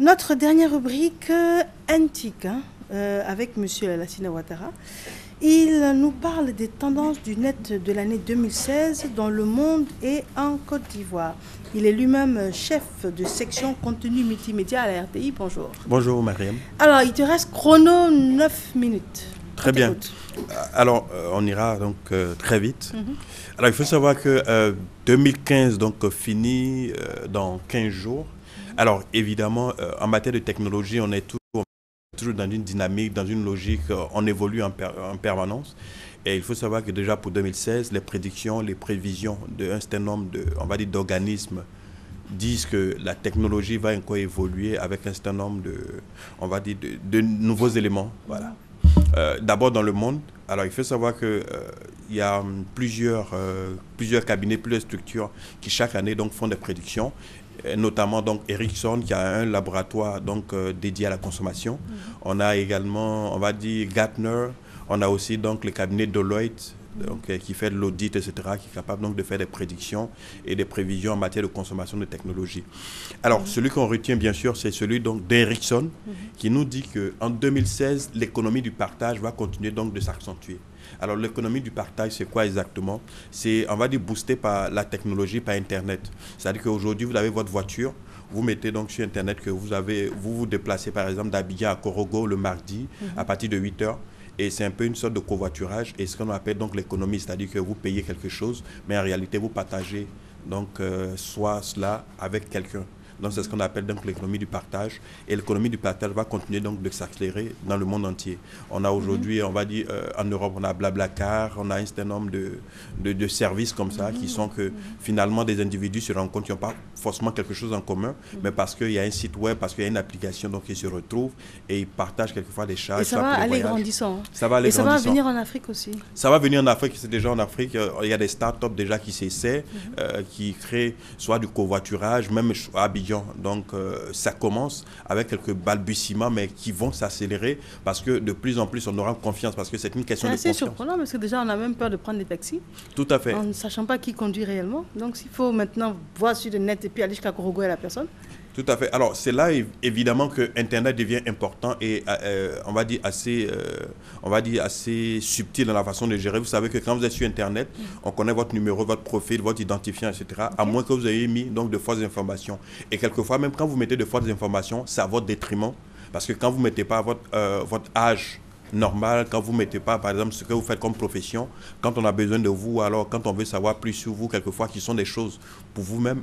Notre dernière rubrique, Antique, avec M. Lassina Ouattara. Il nous parle des tendances du net de l'année 2016 dans le monde et en Côte d'Ivoire. Il est lui-même chef de section contenu multimédia à la RTI. Bonjour. Bonjour Mariam. Alors, il te reste chrono 9 minutes. Très bien. Alors, on ira donc très vite. Alors, il faut savoir que 2015 donc finit dans 15 jours. Alors, évidemment, en matière de technologie, on est toujours dans une dynamique, dans une logique, on évolue en permanence. Et il faut savoir que déjà pour 2016, les prédictions, les prévisions d'un certain nombre d'organismes disent que la technologie va encore évoluer avec un certain nombre de nouveaux éléments. Voilà. D'abord dans le monde, alors il faut savoir que il y a plusieurs cabinets, plusieurs structures qui chaque année donc font des prédictions, notamment donc Ericsson qui a un laboratoire donc dédié à la consommation. On a également, on va dire, Gartner, on a aussi donc le cabinet Deloitte donc, qui fait de l'audit, etc., qui est capable donc de faire des prédictions et des prévisions en matière de consommation de technologie. Alors, celui qu'on retient, bien sûr, c'est celui donc d'Ericsson, qui nous dit qu'en 2016, l'économie du partage va continuer donc de s'accentuer. Alors, l'économie du partage, c'est quoi exactement? C'est, on va dire, boosté par la technologie, par Internet. C'est-à-dire qu'aujourd'hui, vous avez votre voiture, vous mettez donc sur Internet que vous vous déplacez, par exemple, d'Abidjan à Korogo le mardi, à partir de 8 heures. Et c'est un peu une sorte de covoiturage et ce qu'on appelle donc l'économie, c'est-à-dire que vous payez quelque chose, mais en réalité vous partagez donc soit cela avec quelqu'un. Donc c'est ce qu'on appelle donc l'économie du partage. Et l'économie du partage va continuer donc de s'accélérer dans le monde entier. On a aujourd'hui, on va dire, en Europe, on a Blablacar, on a un certain nombre de services comme ça qui sont que finalement des individus se rendent compte qu'ils n'ont pas forcément quelque chose en commun, mais parce qu'il y a un site web, parce qu'il y a une application, donc ils se retrouvent et ils partagent quelquefois des charges. Et ça va aller grandissant. Ça va aller grandissant. Et ça va venir en Afrique aussi. Ça va venir en Afrique, c'est déjà en Afrique. Il y a des startups déjà qui s'essaient, qui créent soit du covoiturage, même à Abidjan. Donc ça commence avec quelques balbutiements, mais qui vont s'accélérer parce que de plus en plus on aura confiance, parce que c'est une question de confiance. C'est assez surprenant parce que déjà on a même peur de prendre des taxis. Tout à fait. En ne sachant pas qui conduit réellement. Donc il faut maintenant voir sur le net et puis aller jusqu'à Korogo et la personne. Tout à fait. Alors, c'est là, évidemment, que Internet devient important et, on va dire, assez subtil dans la façon de gérer. Vous savez que quand vous êtes sur Internet, on connaît votre numéro, votre profil, votre identifiant, etc., à moins que vous ayez mis donc, de fausses informations. Et quelquefois, même quand vous mettez de fausses informations, c'est à votre détriment. Parce que quand vous ne mettez pas votre âge normal, quand vous ne mettez pas, par exemple, ce que vous faites comme profession, quand on a besoin de vous, alors quand on veut savoir plus sur vous, quelquefois, qui sont des choses pour vous-même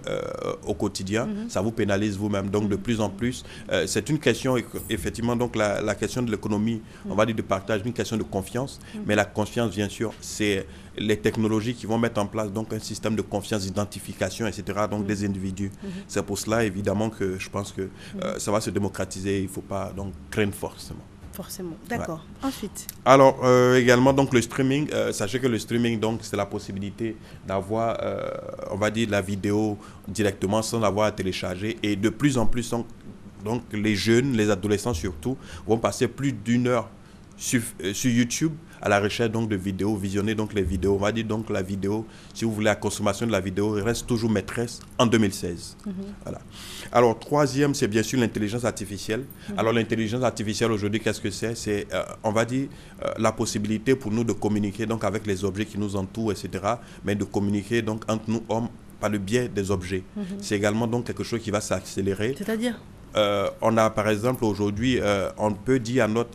au quotidien, ça vous pénalise vous-même. Donc, de plus en plus, c'est une question, effectivement, donc la question de l'économie, on va dire de partage, une question de confiance, mais la confiance, bien sûr, c'est les technologies qui vont mettre en place donc un système de confiance, d'identification, etc., donc des individus. C'est pour cela, évidemment, que je pense que ça va se démocratiser, il ne faut pas donc craindre forcément. Forcément, d'accord. Ouais. Ensuite. Alors, également, donc, le streaming, sachez que le streaming, donc, c'est la possibilité d'avoir, on va dire, la vidéo directement sans avoir à télécharger. Et de plus en plus, donc, les jeunes, les adolescents surtout, vont passer plus d'1 heure sur YouTube à la recherche donc de vidéos, visionner donc les vidéos. On va dire donc la vidéo, si vous voulez, la consommation de la vidéo reste toujours maîtresse en 2016. Voilà. Alors, troisième, c'est bien sûr l'intelligence artificielle. Alors, l'intelligence artificielle aujourd'hui, qu'est-ce que c'est? C'est, on va dire, la possibilité pour nous de communiquer donc avec les objets qui nous entourent, etc., mais de communiquer donc entre nous, hommes, par le biais des objets. C'est également donc quelque chose qui va s'accélérer. C'est-à-dire? On a, par exemple, aujourd'hui, on peut dire à notre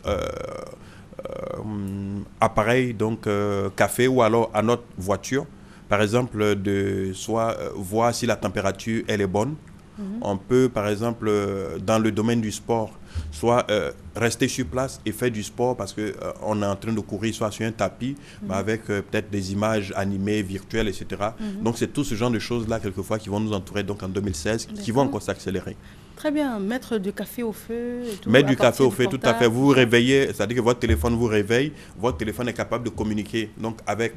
appareil, donc café, ou alors à notre voiture, par exemple, de soit voir si la température elle est bonne. On peut, par exemple, dans le domaine du sport, soit rester sur place et faire du sport parce qu'on est en train de courir soit sur un tapis, mais avec peut-être des images animées, virtuelles, etc. Donc, c'est tout ce genre de choses-là, quelquefois, qui vont nous entourer donc, en 2016, qui vont encore s'accélérer. Très bien, mettre du café au feu. Et tout, mettre du café au feu, tout à fait. Vous vous réveillez, c'est-à-dire que votre téléphone vous réveille, votre téléphone est capable de communiquer donc, avec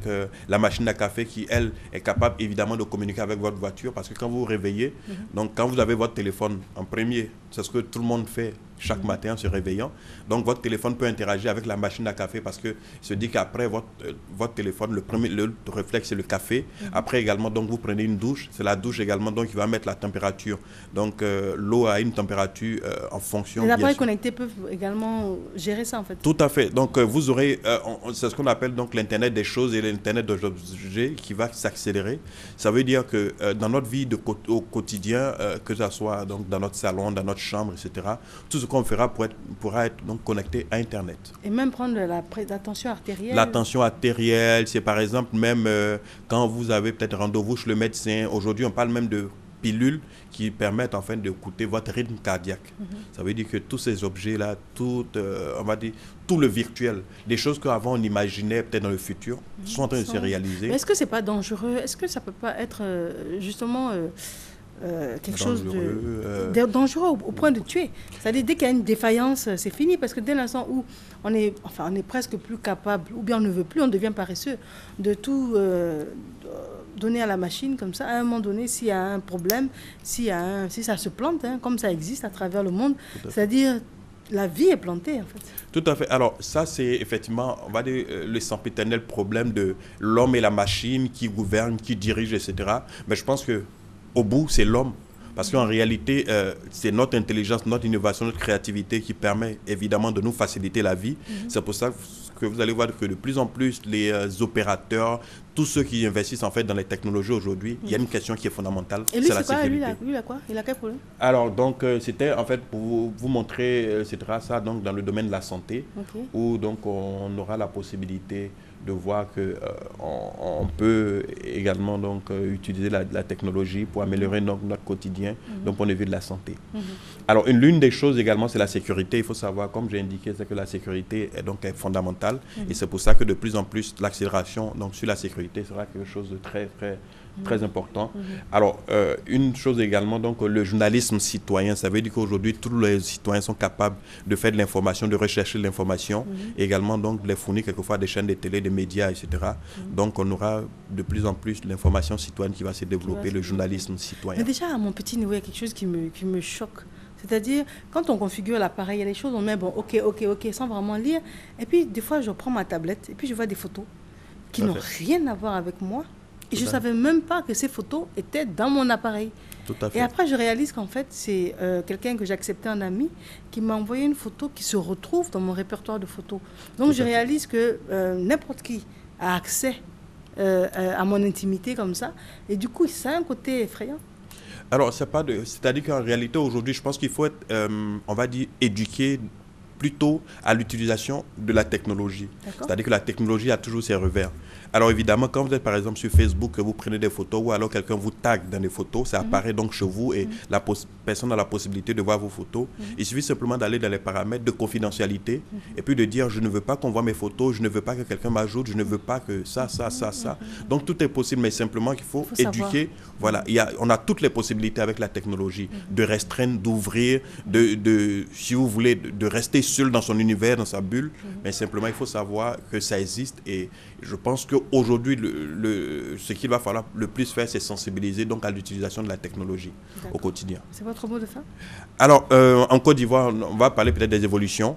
la machine à café qui, elle, est capable évidemment de communiquer avec votre voiture parce que quand vous vous réveillez, donc quand vous avez votre téléphone en premier, c'est ce que tout le monde fait chaque matin en se réveillant. Donc votre téléphone peut interagir avec la machine à café parce que se dit qu'après votre téléphone, le réflexe c'est le café. Après également, donc vous prenez une douche, c'est la douche également donc qui va mettre la température. Donc l'eau a une température en fonction. Les appareils connectés peuvent également gérer ça en fait. Tout à fait. Donc vous aurez, c'est ce qu'on appelle donc l'Internet des choses et l'Internet des objets qui va s'accélérer. Ça veut dire que dans notre vie au quotidien, que ce soit donc dans notre salon, dans notre chambre, etc., tout ce qu'on fera pourra être donc connecté à Internet. Et même prendre la tension artérielle. La tension artérielle, c'est par exemple même quand vous avez peut-être rendez-vous chez le médecin. Aujourd'hui, on parle même de pilules qui permettent enfin d'écouter votre rythme cardiaque. Ça veut dire que tous ces objets-là, on va dire, tout le virtuel, des choses qu'avant on imaginait peut-être dans le futur, sont en train de se réaliser. Mais est-ce que c'est pas dangereux? Est-ce que ça peut pas être justement quelque chose de dangereux au point de tuer? C'est-à-dire dès qu'il y a une défaillance, c'est fini, parce que dès l'instant où on est presque plus capable, ou bien on ne veut plus, on devient paresseux, de tout donner à la machine comme ça. À un moment donné, s'il y a un problème, si ça se plante, hein, comme ça existe à travers le monde, c'est-à-dire la vie est plantée en fait. Tout à fait. Alors ça c'est effectivement, on va dire, le sempiternel problème de l'homme et la machine qui gouverne, qui dirige, etc. Mais je pense que au bout, c'est l'homme. Parce qu'en réalité, c'est notre intelligence, notre innovation, notre créativité qui permet évidemment de nous faciliter la vie. C'est pour ça que vous allez voir que de plus en plus, les opérateurs, tous ceux qui investissent en fait dans les technologies aujourd'hui, il y a une question qui est fondamentale, c'est la sécurité. Lui, il a quoi? Il a quel problème? Alors, donc, c'était en fait pour vous montrer, etc., ça donc dans le domaine de la santé, où donc on aura la possibilité de voir que on peut également donc utiliser la technologie pour améliorer notre quotidien d'un point de vue de la santé. Alors l'une des choses également c'est la sécurité. Il faut savoir, comme j'ai indiqué, c'est que la sécurité est fondamentale et c'est pour ça que de plus en plus l'accélération donc sur la sécurité sera quelque chose de très important. Alors une chose également, donc le journalisme citoyen, ça veut dire qu'aujourd'hui tous les citoyens sont capables de faire de l'information, de rechercher de l'information, et également donc de les fournir quelquefois à des chaînes de télé, des médias, etc. Donc on aura de plus en plus l'information citoyenne qui va se développer, le journalisme citoyen. Mais déjà à mon petit niveau, il y a quelque chose qui me choque. C'est-à-dire, quand on configure l'appareil, il y a des choses, on met bon, ok, sans vraiment lire. Et puis, des fois, je prends ma tablette et puis je vois des photos qui n'ont rien à voir avec moi. Et je ne savais même pas que ces photos étaient dans mon appareil. Tout à fait. Et après, je réalise qu'en fait, c'est quelqu'un que j'ai accepté en ami qui m'a envoyé une photo qui se retrouve dans mon répertoire de photos. Donc, je réalise que n'importe qui a accès à mon intimité comme ça. Et du coup, ça a un côté effrayant. Alors, c'est-à-dire qu'en réalité, aujourd'hui, je pense qu'il faut être, on va dire, éduqué plutôt à l'utilisation de la technologie. C'est-à-dire que la technologie a toujours ses revers. Alors évidemment, quand vous êtes par exemple sur Facebook, que vous prenez des photos ou alors quelqu'un vous tag dans des photos, ça apparaît donc chez vous et la personne a la possibilité de voir vos photos. Il suffit simplement d'aller dans les paramètres de confidentialité et puis de dire je ne veux pas qu'on voit mes photos, je ne veux pas que quelqu'un m'ajoute, je ne veux pas que ça. Donc tout est possible, mais simplement qu'il faut éduquer. Voilà, on a toutes les possibilités avec la technologie de restreindre, d'ouvrir, si vous voulez, de rester seul dans son univers, dans sa bulle, mais simplement il faut savoir que ça existe et je pense qu'aujourd'hui, ce qu'il va falloir le plus faire, c'est sensibiliser donc à l'utilisation de la technologie au quotidien. C'est votre mot de fin? Alors, en Côte d'Ivoire, on va parler peut-être des évolutions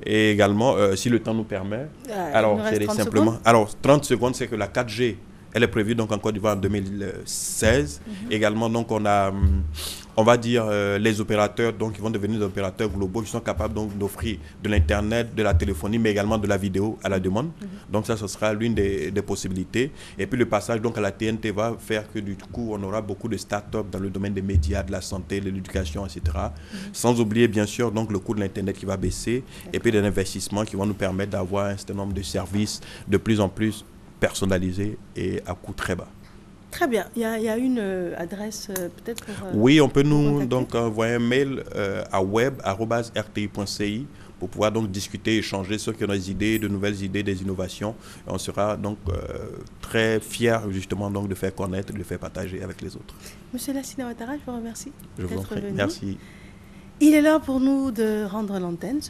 et également, si le temps nous permet. Alors, c'est simplement. Alors, 30 secondes, c'est que la 4G, elle est prévue donc en Côte d'Ivoire en 2016. Également, donc, on va dire les opérateurs donc qui vont devenir des opérateurs globaux qui sont capables donc d'offrir de l'internet, de la téléphonie, mais également de la vidéo à la demande. Donc ça, ce sera l'une des possibilités. Et puis le passage donc à la TNT va faire que du coup, on aura beaucoup de start-up dans le domaine des médias, de la santé, de l'éducation, etc. Sans oublier bien sûr donc le coût de l'internet qui va baisser et puis des investissements qui vont nous permettre d'avoir un certain nombre de services de plus en plus personnalisés et à coût très bas. Très bien. Il y a une adresse peut-être pour... oui, on peut nous donc envoyer un mail à web@rti.ci pour pouvoir donc discuter, échanger sur nos idées, de nouvelles idées, des innovations. Et on sera donc très fiers justement donc de faire connaître, de faire partager avec les autres. Monsieur Lassina Ouattara, je vous remercie. Je vous en prie. Merci. Il est l'heure pour nous de rendre l'antenne.